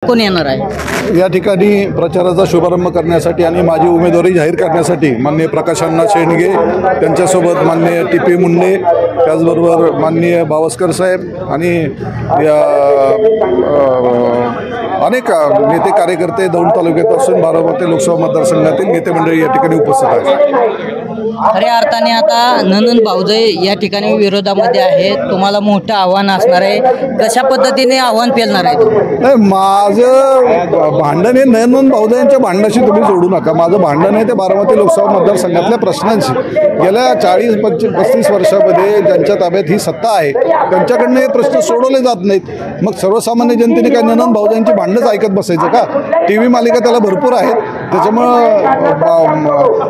कोण येणार आहे? या ठिकाणी प्रचाराचा शुभारंभ करण्यासाठी आणि माझी उमेदवारी जाहीर करण्यासाठी माननीय प्रकाशअण्णा शेंडगे, त्यांच्यासोबत माननीय टी.पी. मुंडे, त्याचबरोबर माननीय भावस्कर साहेब आणि अनेक नेते कार्यकर्ते दौंड तालुक्यापासून बारामती लोकसभा मतदारसंघातील नेते मंडळी या ठिकाणी उपस्थित आहेत. खऱ्या अर्थाने आता नंदन भाऊजे या ठिकाणी विरोधामध्ये आहे. तुम्हाला मोठं आव्हान असणार आहे. कशा पद्धतीने आव्हान पेलणार आहे? नाही, माझं भांडण हे नंदन भाऊजांच्या भांडणाशी तुम्ही जोडू नका. माझं भांडण आहे ते बारामती लोकसभा मतदारसंघातल्या प्रश्नांशी. गेल्या 40-35 वर्षामध्ये ज्यांच्या ताब्यात ही सत्ता आहे त्यांच्याकडनं हे प्रश्न सोडवले जात नाहीत. मग सर्वसामान्य जनतेने काय नंदन भाऊजांची भांडणच ऐकत बसायचं का? TV मालिका त्याला भरपूर आहेत. त्याच्यामुळं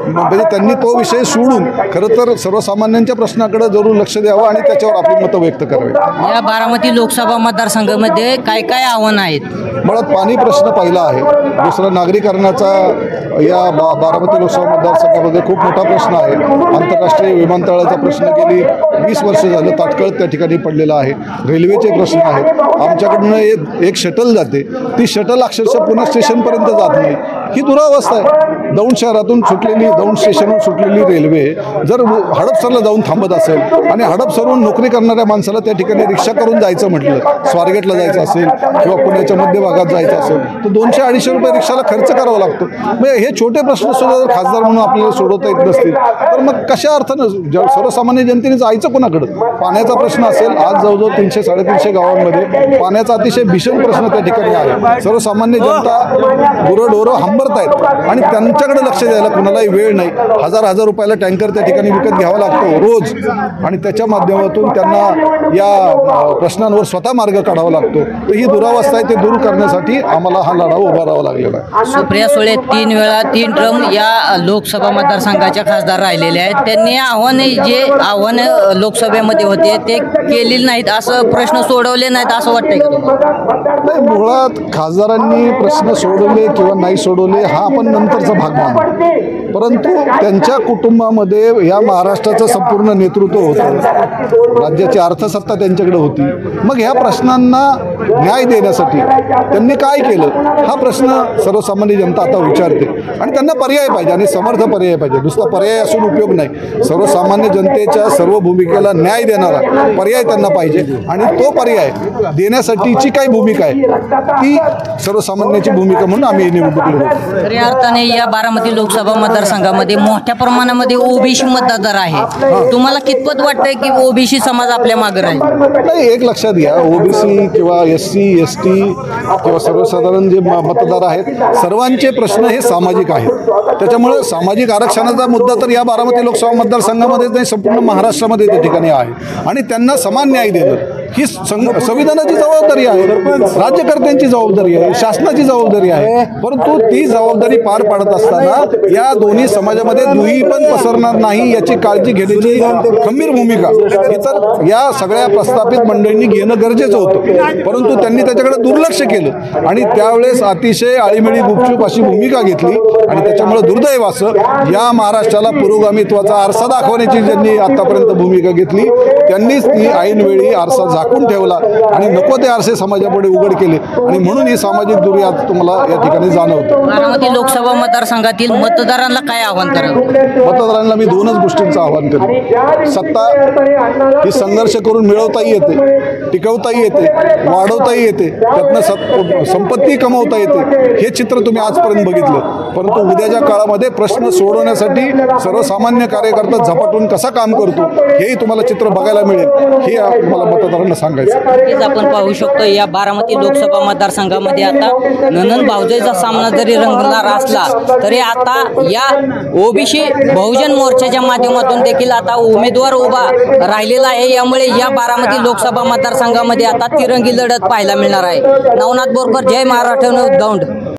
म्हणजे त्यांनी तो विषय सोडून खरं तर सर्वसामान्यांच्या प्रश्नाकडे जरूर लक्ष द्यावं आणि त्याच्यावर आपली मतं व्यक्त करावी. या बारामती लोकसभा मतदारसंघामध्ये काय काय आव्हानं आहेत? मुळात पाणी प्रश्न पहिला आहे. दुसरा नागरीकरणाचा या बारामती लोकसभा मतदारसंघामध्ये खूप मोठा प्रश्न आहे. आंतरराष्ट्रीय विमानतळाचा प्रश्न गेली 20 वर्ष झालं तात्काळ त्या ठिकाणी पडलेला आहे. रेल्वेचे प्रश्न आहेत. आमच्याकडनं एक शटल जाते, ती शटल अक्षरशः पुणे स्टेशनपर्यंत जात नाही. ही दुरावस्था आहे. दौंड शहरातून सुटलेली, दौंड स्टेशनहून सुटलेली रेल्वे जर हडपसरला जाऊन थांबत असेल आणि हडपसरहून नोकरी करणाऱ्या माणसाला त्या ठिकाणी रिक्षा करून जायचं म्हटलं, स्वारगेटला जायचं असेल किंवा पुण्याच्या मध्यभागात जायचं असेल तर 200-250 रुपये रिक्षाला खर्च करावा लागतो. म्हणजे हे छोटे प्रश्न सुद्धा जर खासदार म्हणून आपल्याला सोडवता येत नसतील तर मग कशा अर्थानं सर्वसामान्य जनतेने जायचं कोणाकडं? पाण्याचा प्रश्न असेल, आज जवळजवळ 300-350 गावांमध्ये पाण्याचा अतिशय भीषण प्रश्न त्या ठिकाणी आहे. सर्वसामान्य जनता गुरंढोरं हंबरत आहेत आणि त्यांच्याकडे लक्ष द्यायला कुणालाही वेळ नाही. हजार रुपयाला टँकर त्या ठिकाणी विकत घ्यावा लागतो रोज आणि त्याच्या माध्यमातून त्यांना या प्रश्नांवर स्वतः मार्ग काढावा लागतो. तर ही दुरावस्था आहे, ते दूर करण्यासाठी आम्हाला हा लढा उभा राहावा लागलेला आहे. सुप्रिया सुळे 3 वेळा 3 टर्म या लोकसभा मतदारसंघाच्या खासदार राहिलेले आहेत. त्यांनी आव्हान लोकसभेमध्ये होते ते केलेले नाहीत, असं प्रश्न सोडवले नाहीत असं वाटतंय का तुम्हाला? नाही, मुळात खासदारांनी प्रश्न सोडवले किंवा नाही सोडवले हा आपण नंतरचा भाग मानतो, परंतु त्यांच्या कुटुंबामध्ये या महाराष्ट्राचं संपूर्ण नेतृत्व होतं, राज्याची अर्थसत्ता त्यांच्याकडे होती. मग ह्या प्रश्नांना न्याय देण्यासाठी त्यांनी काय केलं हा प्रश्न सर्वसामान्य जनता आता विचारते आणि त्यांना पर्याय पाहिजे आणि समर्थ पर्याय पाहिजे. नुसता पर्याय असून उपयोग नाही. सर्वसामान्य जनतेच्या सर्व भूमिकेला न्याय देणारा पर्याय त्यांना पाहिजे आणि तो पर्याय देण्यासाठीची काय भूमिका आहे ती सर्वसामान्याची भूमिका म्हणून आम्ही निवडणूक लढवतो. खऱ्या अर्थाने या बारामती लोकसभा मतदारसंघामध्ये मोठ्या प्रमाणामध्ये ओबीसी मतदार आहे. तुम्हाला कितपत वाटतंय की ओबीसी समाज आपल्या मागे राहील? नाही, एक लक्षात घ्या, ओबीसी किंवा SC ST किंवा सर्वसाधारण जे मतदार आहेत सर्वांचे प्रश्न हे सामाजिक आहेत. त्याच्यामुळे सामाजिक आरक्षणाचा मुद्दा तर या बारामती लोकसभा मतदारसंघामध्येच नाही, संपूर्ण महाराष्ट्रामध्ये त्या ठिकाणी आहे आणि त्यांना समान न्याय देणं ही संविधानाची जबाबदारी आहे, राज्यकर्त्यांची जबाबदारी आहे, शासनाची जबाबदारी आहे. परंतु ती जबाबदारी पार पाडत असताना या दोन्ही समाजामध्ये दुही पण पसरणार नाही याची काळजी घेण्याची खंबीर भूमिका ही तर या सगळ्या प्रस्थापित मंडळींनी घेणं गरजेचं होतं. परंतु त्यांनी त्याच्याकडे दुर्लक्ष केलं आणि त्यावेळेस अतिशय आळीमेळी गुपचूप अशी भूमिका घेतली आणि त्याच्यामुळे दुर्दैव असं या महाराष्ट्राला पुरोगामित्वाचा आरसा दाखवण्याची ज्यांनी आतापर्यंत भूमिका घेतली त्यांनीच ती ऐनवेळी आरसा झाकून ठेवला आणि नको ते आरसे समाजापुढे उघड केले आणि म्हणून ही सामाजिक दुरी आज तुम्हाला या ठिकाणी जाणवते. बारामती लोकसभा मतदारसंघातील मतदारांना काय आव्हान कराल? मतदारांना मी 2च गोष्टींचं आव्हान करेन. सत्ता ही संघर्ष करून मिळवताही येते, टिकवताही येते, वाढवताही येते, त्यातनं संपत्ती कमवता येते. हे चित्र तुम्ही आजपर्यंत बघितलं. परंतु उद्याच्या काळामध्ये प्रश्न सोडवण्यासाठी सर्वसामान्य कार्यकर्ता झपाटून कसा काम करतो हेही तुम्हाला चित्र बघायला मिळेल. हे मला मतदारांना सांगायचं. आपण पाहू शकतो या बारामती लोकसभा मतदारसंघामध्ये आता नंदन भाऊजेचा सामना जरी रंगणार असला तरी आता या ओबीसी बहुजन मोर्चाच्या माध्यमातून देखील आता उमेदवार उभा राहिलेला आहे. यामुळे या बारामती लोकसभा मतदारसंघामध्ये आता तिरंगी लढत पाहायला मिळणार आहे. नवनाथ बोरकर, जय महाराष्ट्र, दौंड.